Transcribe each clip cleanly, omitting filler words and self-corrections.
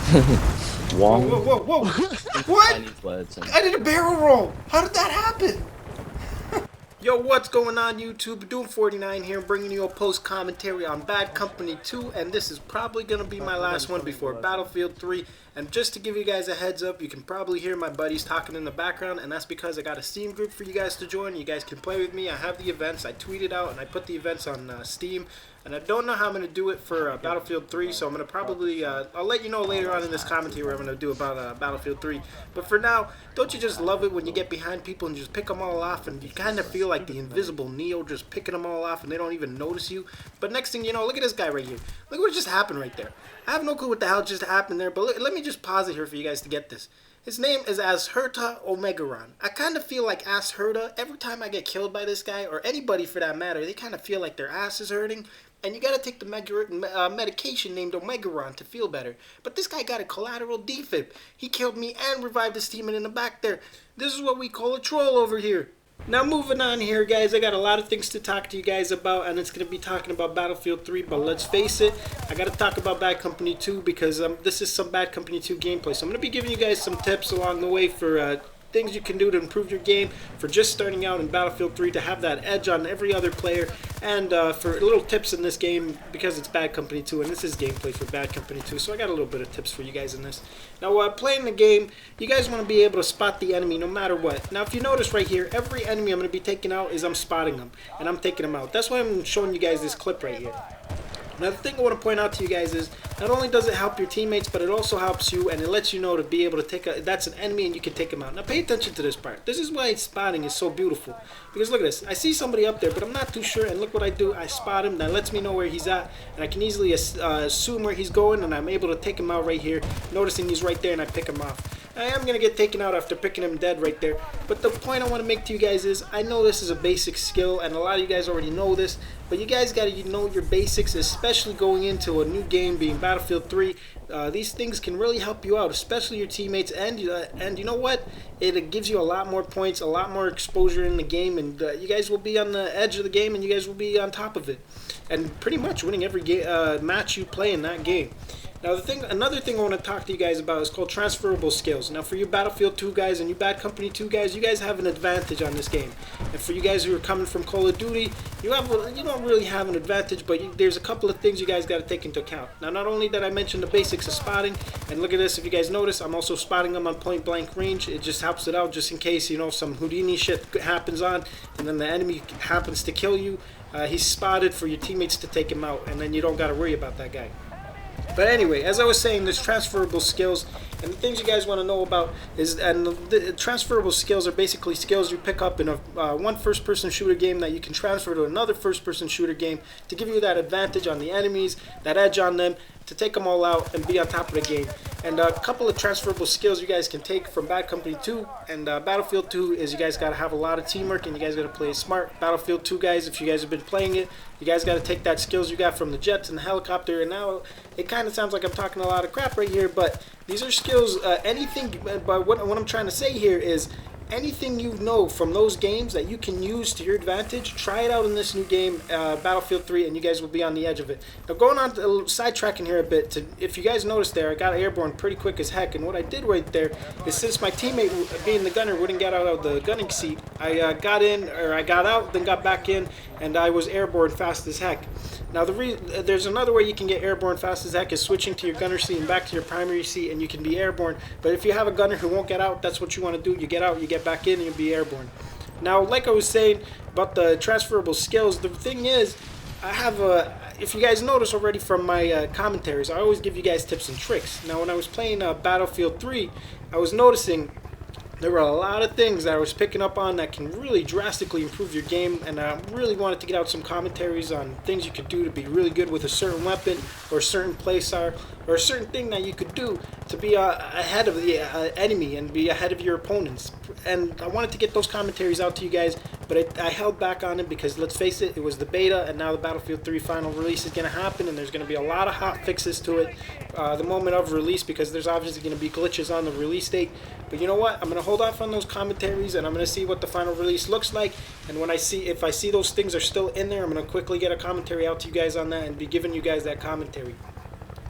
Whoa, Wong. whoa, whoa, whoa! What? Chinese words. And I did a barrel roll! How did that happen? Yo, what's going on YouTube? Doom 49 here, bringing you a post commentary on Bad Company 2, and this is probably going to be my last one before Battlefield 3. And just to give you guys a heads up, you can probably hear my buddies talking in the background, and that's because I got a Steam group for you guys to join. You guys can play with me. I have the events. I tweeted out and I put the events on Steam. And I don't know how I'm going to do it for Battlefield 3, so I'm going to probably, I'll let you know later on in this commentary what I'm going to do about Battlefield 3. But for now, don't you just love it when you get behind people and just pick them all off, and you kind of feel like the invisible Neo just picking them all off and they don't even notice you? But next thing you know, look at this guy right here. Look what just happened right there. I have no clue what the hell just happened there, but let me just pause it here for you guys to get this. His name is Asherta Omegaron. I kind of feel like Asherta every time I get killed by this guy, or anybody for that matter. They kind of feel like their ass is hurting, and you gotta take the medication named Omegaron to feel better. But this guy got a collateral defib. He killed me and revived his teammate in the back there. This is what we call a troll over here. Now moving on here, guys, I got a lot of things to talk to you guys about, and it's going to be talking about Battlefield 3, but let's face it, I got to talk about Bad Company 2 because this is some Bad Company 2 gameplay. So I'm going to be giving you guys some tips along the way for things you can do to improve your game for just starting out in Battlefield 3 to have that edge on every other player, and for little tips in this game because it's Bad Company 2 and this is gameplay for Bad Company 2, so I got a little bit of tips for you guys in this. Now playing the game, you guys want to be able to spot the enemy no matter what. Now if you notice right here, every enemy I'm going to be taking out is I'm spotting them and I'm taking them out. That's why I'm showing you guys this clip right here. Now the thing I want to point out to you guys is not only does it help your teammates, but it also helps you, and it lets you know to be able to take that's an enemy and you can take them out. Now pay attention to this part. This is why spotting is so beautiful. Because look at this. I see somebody up there, but I'm not too sure, and look what I do. I spot him. That lets me know where he's at, and I can easily assume where he's going, and I'm able to take him out right here, noticing he's right there, and I pick him off. I am going to get taken out after picking him dead right there. But the point I want to make to you guys is, I know this is a basic skill, and a lot of you guys already know this, but you guys got to know your basics, especially going into a new game being Battlefield 3. These things can really help you out, especially your teammates, and you know what? It gives you a lot more points, a lot more exposure in the game, and you guys will be on the edge of the game, and you guys will be on top of it. And pretty much winning every match you play in that game. Now another thing I want to talk to you guys about is called transferable skills. Now for you Battlefield 2 guys and you Bad Company 2 guys, you guys have an advantage on this game. And for you guys who are coming from Call of Duty, you don't really have an advantage, but there's a couple of things you guys got to take into account. Now not only did I mention the basics of spotting, and look at this, if you guys notice, I'm also spotting them on point blank range. It just helps it out just in case, some Houdini shit happens on, and then the enemy happens to kill you. He's spotted for your teammates to take him out, and then you don't got to worry about that guy. But anyway, as I was saying, there's transferable skills, and the things you guys want to know about is, and the transferable skills are basically skills you pick up in one first-person shooter game that you can transfer to another first-person shooter game to give you that advantage on the enemies, that edge on them, to take them all out and be on top of the game. And a couple of transferable skills you guys can take from Bad Company 2 and Battlefield 2 is you guys got to have a lot of teamwork and you guys got to play it smart. Battlefield 2 guys, if you guys have been playing it, you guys got to take that skills you got from the jets and the helicopter. And now it kind of sounds like I'm talking a lot of crap right here, but these are skills, but what I'm trying to say here is anything you know from those games that you can use to your advantage, try it out in this new game, Battlefield 3, and you guys will be on the edge of it. Now going on to sidetracking here a bit, if you guys noticed there, I got airborne pretty quick as heck, and what I did right there is since my teammate, being the gunner, wouldn't get out of the gunning seat, I got out, then got back in, and I was airborne fast as heck. Now there's another way you can get airborne fast as heck is switching to your gunner seat and back to your primary seat, and you can be airborne. But if you have a gunner who won't get out, that's what you want to do. You get out, you get back in, and you'll be airborne. Now, like I was saying about the transferable skills, the thing is, I have if you guys notice already from my commentaries, I always give you guys tips and tricks. Now, when I was playing Battlefield 3, I was noticing there were a lot of things that I was picking up on that can really drastically improve your game, and I really wanted to get out some commentaries on things you could do to be really good with a certain weapon or a certain playstyle or a certain thing that you could do to be ahead of the enemy and be ahead of your opponents. And I wanted to get those commentaries out to you guys, but I held back on it because, let's face it, it was the beta, and now the Battlefield 3 final release is going to happen, and there's going to be a lot of hot fixes to it the moment of release, because there's obviously going to be glitches on the release date. But you know what? I'm going to hold off on those commentaries, and I'm going to see what the final release looks like. And if I see those things are still in there, I'm going to quickly get a commentary out to you guys on that and be giving you guys that commentary.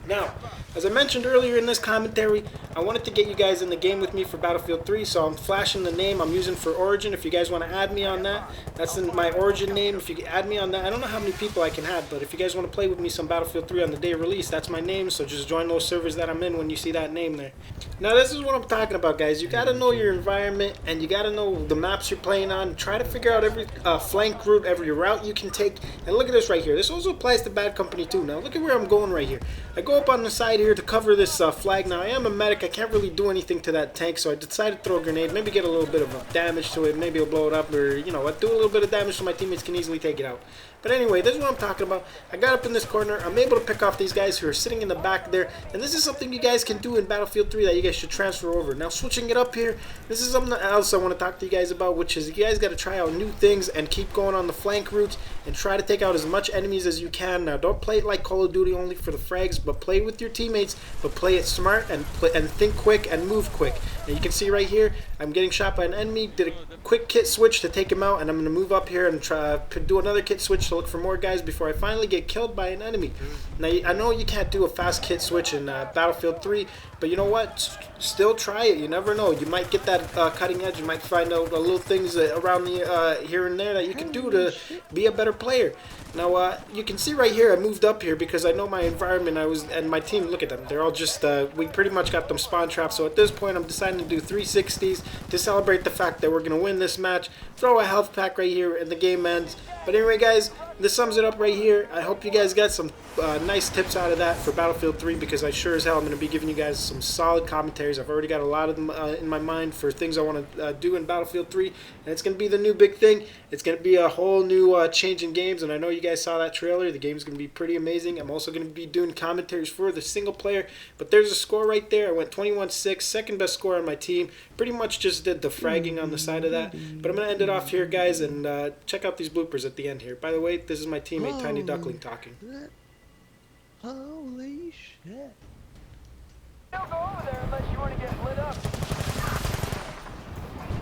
Now, As I mentioned earlier in this commentary, I wanted to get you guys in the game with me for Battlefield 3, so I'm flashing the name I'm using for Origin. If you guys want to add me on that, that's in my Origin name. If you add me on that, I don't know how many people I can add, but if you guys want to play with me some Battlefield 3 on the day of release, that's my name, so just join those servers that I'm in when you see that name there. Now this is what I'm talking about, guys. You gotta know your environment, and you gotta know the maps you're playing on. Try to figure out every flank route, every route you can take, and look at this right here. This also applies to Bad Company 2. Now look at where I'm going right here. I go up on the side here to cover this flag. Now I am a medic, I can't really do anything to that tank, so I decided to throw a grenade, maybe get a little bit of damage to it, maybe it'll blow it up, or you know what, do a little bit of damage so my teammates can easily take it out. But anyway, this is what I'm talking about. I got up in this corner, I'm able to pick off these guys who are sitting in the back there, and this is something you guys can do in Battlefield 3 that you guys should transfer over. Now switching it up here, this is something else I want to talk to you guys about, which is you guys got to try out new things and keep going on the flank routes and try to take out as much enemies as you can. Now don't play it like Call of Duty only for the frags, but play with your teammates, but play it smart and think quick and move quick. Now you can see right here, I'm getting shot by an enemy, did a quick kit switch to take him out, and I'm going to move up here and try to do another kit switch to look for more guys before I finally get killed by an enemy. Now I know you can't do a fast kit switch in Battlefield 3, but you know what? Still try it. You never know. You might get that cutting edge. You might find out little things around the here and there that you can do to be a better player. Now you can see right here I moved up here because I know my environment. And my team, look at them. They're all just we pretty much got them spawn trapped. So at this point I'm deciding to do 360s to celebrate the fact that we're gonna win this match. Throw a health pack right here and the game ends. But anyway, guys, this sums it up right here. I hope you guys got some nice tips out of that for Battlefield 3, because I sure as hell am going to be giving you guys some solid commentaries. I've already got a lot of them in my mind for things I want to do in Battlefield 3, and it's going to be the new big thing. It's going to be a whole new change in games, and I know you guys saw that trailer. The game's going to be pretty amazing. I'm also going to be doing commentaries for the single player, but there's a score right there. I went 21-6, second best score on my team. Pretty much just did the fragging on the side of that, but I'm going to end it off here, guys, and check out these bloopers at the end here. By the way, this is my teammate Tiny Duckling talking. Holy shit. Don't go over there unless you want to get lit up.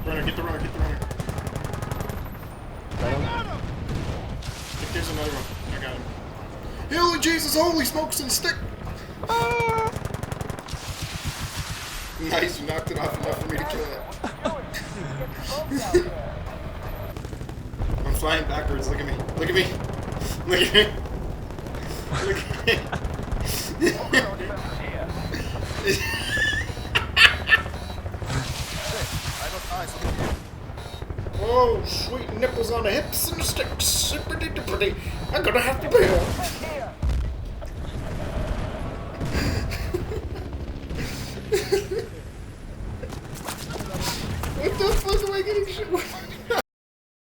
Runner, get the runner, get the runner. I got him! If there's another one, I got him. Holy Jesus, holy smokes and stick! Ah! Nice, you knocked it off enough for me to kill it. I'm flying backwards, look at me. Look at me. Look at me. Look at me. Oh, sweet nipples on the hips and the sticks. Pretty. I'm gonna have to bail. What the fuck am I getting shit with?